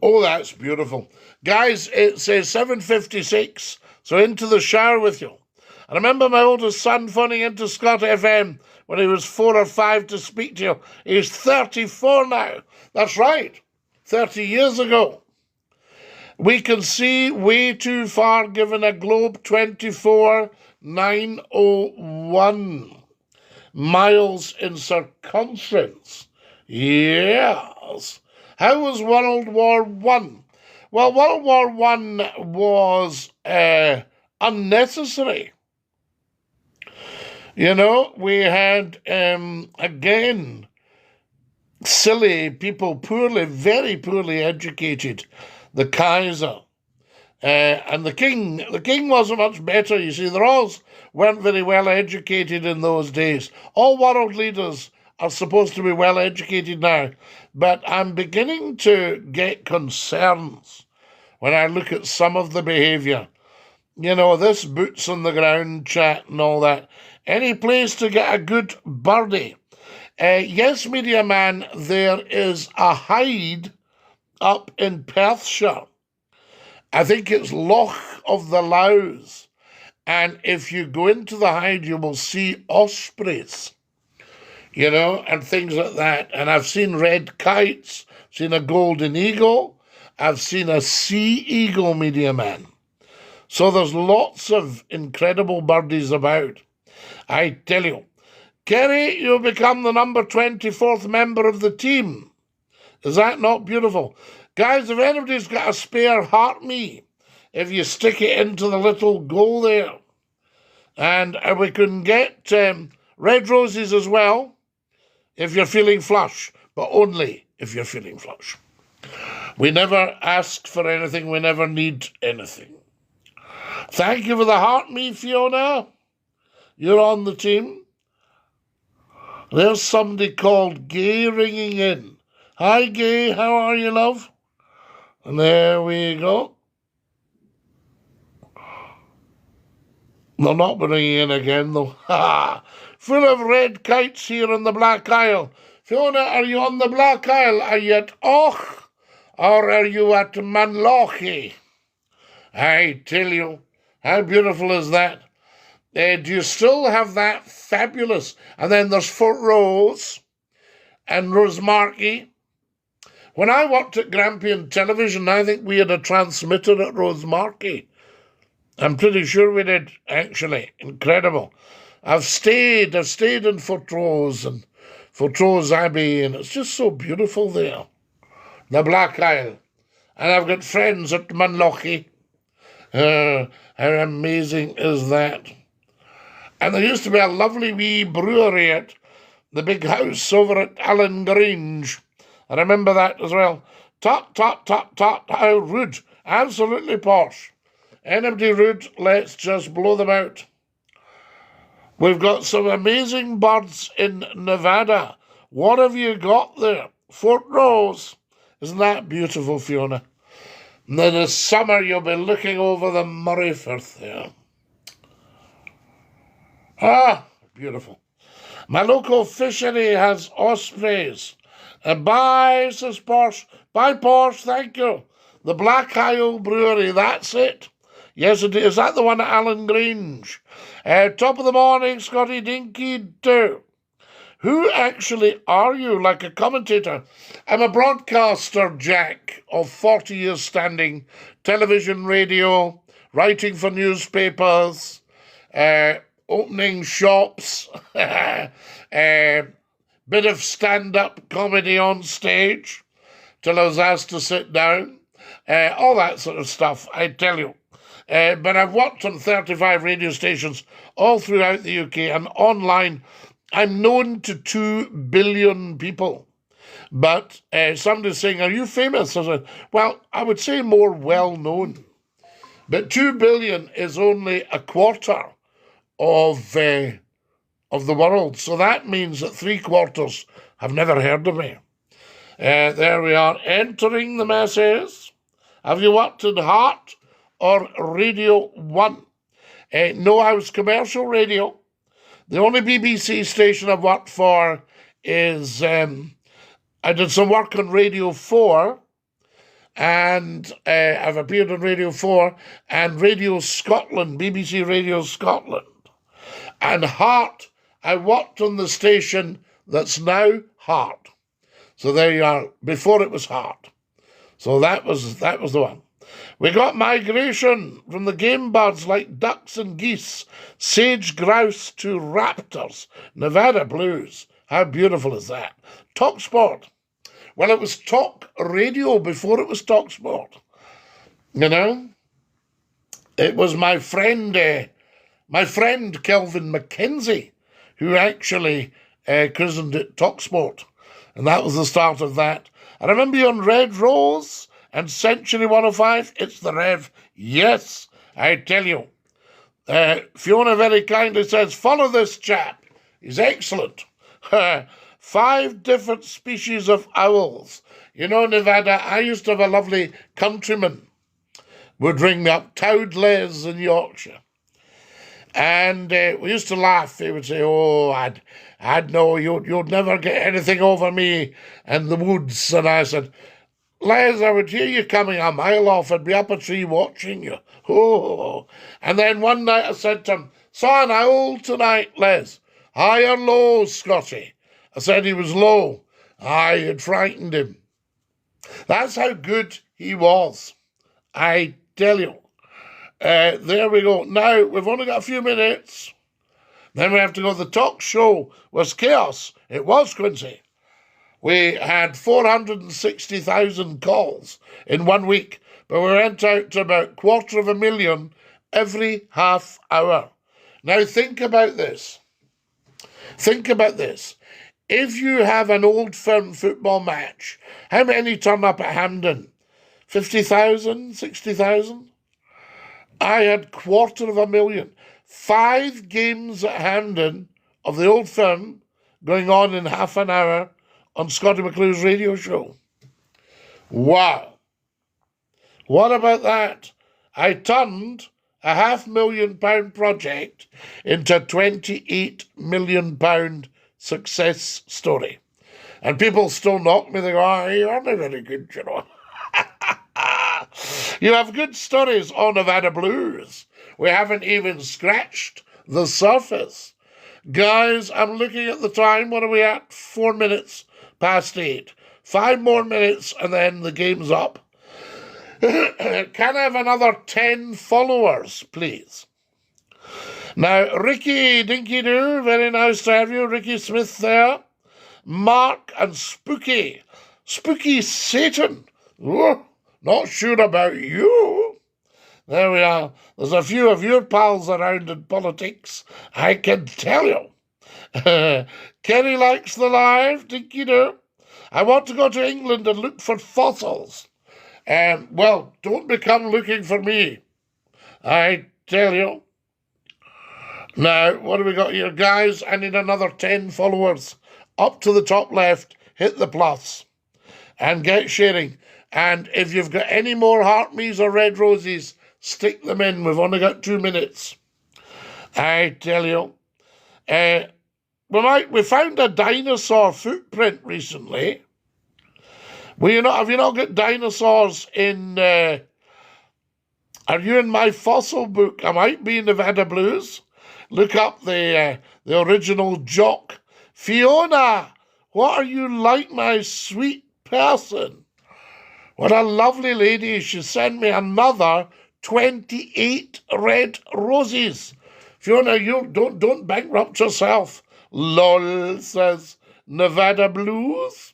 Oh, that's beautiful. Guys, it says 7:56, so into the shower with you. I remember my oldest son phoning into Scott FM when he was 4 or 5 to speak to you. He's 34 now. That's right, 30 years ago. We can see way too far given a globe 24,901 miles in circumference. Yes. How was World War One? Well, World War One was unnecessary. You know, we had, again, silly people, very poorly educated. The Kaiser and the king. The king wasn't much better, you see. The royals weren't very well educated in those days. All world leaders are supposed to be well educated now. But I'm beginning to get concerns when I look at some of the behaviour. You know, this boots on the ground chat and all that. Any place to get a good birdie? Yes, Media Man, there is a hide up in Perthshire. I think it's Loch of the Lows. And if you go into the hide, you will see ospreys, you know, and things like that. And I've seen red kites, seen a golden eagle. I've seen a sea eagle, Media Man. So there's lots of incredible birdies about. I tell you. Kerry, you've become the number 24th member of the team. Is that not beautiful? Guys, if anybody's got a spare heart me, if you stick it into the little goal there. And we can get red roses as well if you're feeling flush, but only if you're feeling flush. We never ask for anything. We never need anything. Thank you for the heart me, Fiona. You're on the team. There's somebody called Gay ringing in. Hi, Gay. How are you, love? And there we go. They'll not be ringing in again, though. Ha! Full of red kites here on the Black Isle. Fiona, are you on the Black Isle? Are you at Och? Or are you at McCLUE? I tell you, how beautiful is that? Do you still have that fabulous? And then there's Fort Rose and Rosemarkie. When I worked at Grampian Television, I think we had a transmitter at Rosemarkie. I'm pretty sure we did, actually. Incredible. I've stayed in Fort Rose and Fort Rose Abbey, and it's just so beautiful there. The Black Isle. And I've got friends at McCLUE. How amazing is that? And there used to be a lovely wee brewery at the big house over at Allen Grange. I remember that as well. Tut, tut, tut, tut, how rude. Absolutely posh. Anybody rude, let's just blow them out. We've got some amazing birds in Nevada. What have you got there? Fort Rose. Isn't that beautiful, Fiona? And then this summer you'll be looking over the Murray Firth there. Ah, beautiful. My local fishery has ospreys. Bye, says Porsche. Bye, Porsche, thank you. The Black Isle Brewery, that's it. Yes, it is. Is that the one at Allen Grange? Top of the morning, Scottie, DINKY-DOO. Who actually are you, like a commentator? I'm a broadcaster, Jack, of 40 years standing, television, radio, writing for newspapers, opening shops, bit of stand-up comedy on stage till I was asked to sit down, all that sort of stuff, I tell you. But I've worked on 35 radio stations all throughout the UK, and online I'm known to 2 billion people. But somebody's saying, are you famous? I said, well, I would say more well-known. But 2 billion is only a quarter of the world. So that means that 3/4 have never heard of me. There we are, entering the masses. Have you worked in Heart or Radio 1? No, I was commercial radio. The only BBC station I've worked for is, I did some work on Radio 4, and I've appeared on Radio 4 and Radio Scotland, BBC Radio Scotland. And Heart, I worked on the station that's now Heart. So there you are, before it was Heart. So that was the one. We got migration from the game birds like ducks and geese, sage grouse to raptors, Nevada blues. How beautiful is that? Talk Sport. Well, it was Talk Radio before it was Talk Sport. You know? It was my friend Kelvin McKenzie who actually christened it Talk Sport. And that was the start of that. I remember you on Red Rose and Century 105. It's the Rev. Yes, I tell you. Fiona very kindly says, follow this chap. He's excellent. 5 different species of owls. You know, Nevada, I used to have a lovely countryman would ring me up, Towed Les in Yorkshire. And we used to laugh. He would say, oh, I'd know you'd never get anything over me in the woods. And I said, Les, I would hear you coming a mile off. I'd be up a tree watching you. Oh. And then one night I said to him, saw an owl tonight, Les. High or low, Scottie? I said he was low. I had frightened him. That's how good he was. I tell you. There we go. Now, we've only got a few minutes. Then we have to go. The talk show was chaos. It was, Quincy. We had 460,000 calls in 1 week, but we went out to about 250,000 every half hour. Now, think about this. Think about this. If you have an Old Firm football match, how many turn up at Hampden? 50,000? 60,000? I had 250,000. 5 games at Hampden of the Old Firm going on in half an hour on Scottie McCLUE's radio show. Wow. What about that? I turned a £500,000 project into a £28 million success story. And people still knock me, they go, oh, you're not very good, you know. You have good stories on Nevada Blues. We haven't even scratched the surface. Guys, I'm looking at the time. What are we at? 4 minutes past 8. 5 more minutes and then the game's up. Can I have another 10 followers, please? Now, Ricky DINKY-DOO, very nice to have you. Ricky Smith there. Mark and Spooky. Spooky Satan. Oh, not sure about you. There we are. There's a few of your pals around in politics, I can tell you. Kerry likes the live, DINKY-DOO. I want to go to England and look for fossils. Well, don't become looking for me, I tell you. Now, what have we got here? Guys, I need another 10 followers. Up to the top left, hit the plus and get sharing. And if you've got any more heart me's or red roses, stick them in. We've only got 2 minutes. I tell you. We found a dinosaur footprint recently. Have you not got dinosaurs in... are you in my fossil book? I might be in Nevada Blues. Look up the original jock. Fiona, what are you like, my sweet person? What a lovely lady. She sent me another 28 red roses. Fiona, you don't bankrupt yourself. Lol, says Nevada Blues.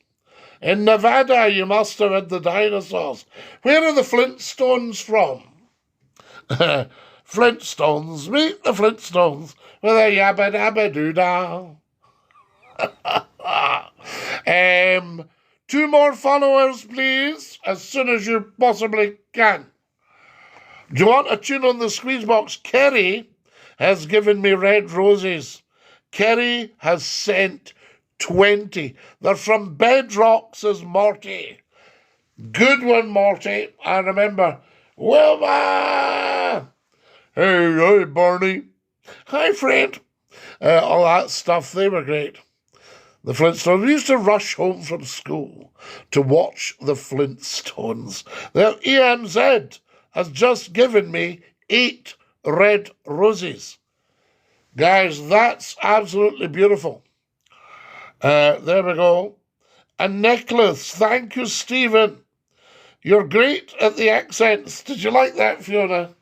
In Nevada, you must have had the dinosaurs. Where are the Flintstones from? Flintstones, meet the Flintstones with a yabba dabba doo dah. 2 more followers, please, as soon as you possibly can. Do you want a tune on the squeeze box? Kerry has given me red roses. Kerry has sent 20. They're from Bedrock, says Morty. Good one, Morty. I remember. Wilma! Hey, Barney. Hi, friend. All that stuff, they were great. The Flintstones. We used to rush home from school to watch the Flintstones. Their EMZ has just given me 8 red roses. Guys, that's absolutely beautiful. There we go. A necklace. Thank you, Stephen. You're great at the accents. Did you like that, Fiona?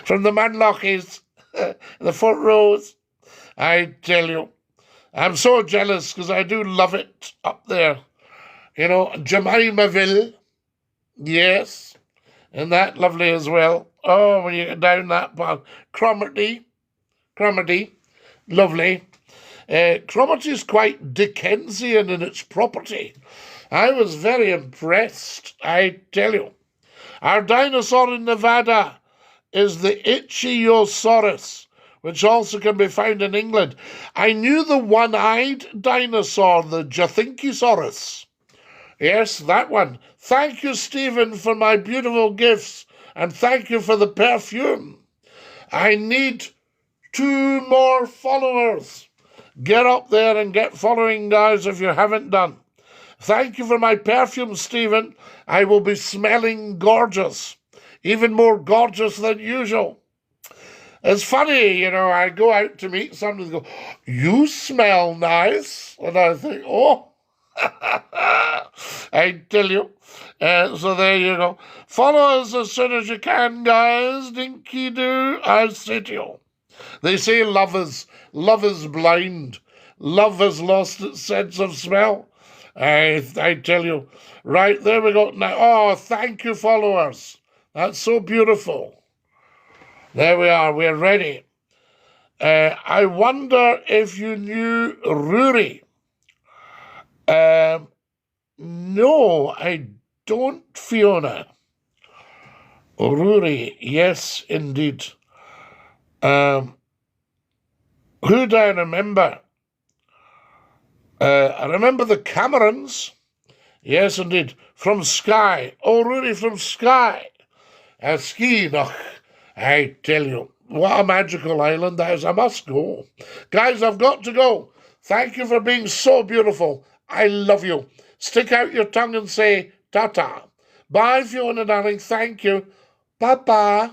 From the Manlockies, the Fort Rows. I tell you. I'm so jealous because I do love it up there. You know, Jemimaville. Yes. And that lovely as well. Oh, when you get down that path. Cromarty. Lovely. Cromarty is quite Dickensian in its property. I was very impressed, I tell you. Our dinosaur in Nevada is the Ichthyosaurus, which also can be found in England. I knew the one-eyed dinosaur, the Jathinkisaurus. Yes, that one. Thank you, Stephen, for my beautiful gifts, and thank you for the perfume. I need 2 more followers. Get up there and get following, guys, if you haven't done. Thank you for my perfume, Stephen. I will be smelling gorgeous, even more gorgeous than usual. It's funny, you know, I go out to meet somebody and go, you smell nice. And I think, oh, I tell you. So there you go. Follow us as soon as you can, guys. DINKY-DOO, I say to you. They say love is blind. Love has lost its sense of smell. I tell you. Right, there we go. Now, oh, thank you, followers. That's so beautiful. There we are. We're ready. I wonder if you knew Rory. No, I don't, Fiona. Rory, yes, indeed. Who do I remember? I remember the Camerons. Yes, indeed. From Skye. Oh, Rory from Skye. Ski noch. I tell you, what a magical island that is. I must go. Guys, I've got to go. Thank you for being so beautiful. I love you. Stick out your tongue and say ta-ta. Bye, Fiona, darling. Thank you. Bye-bye.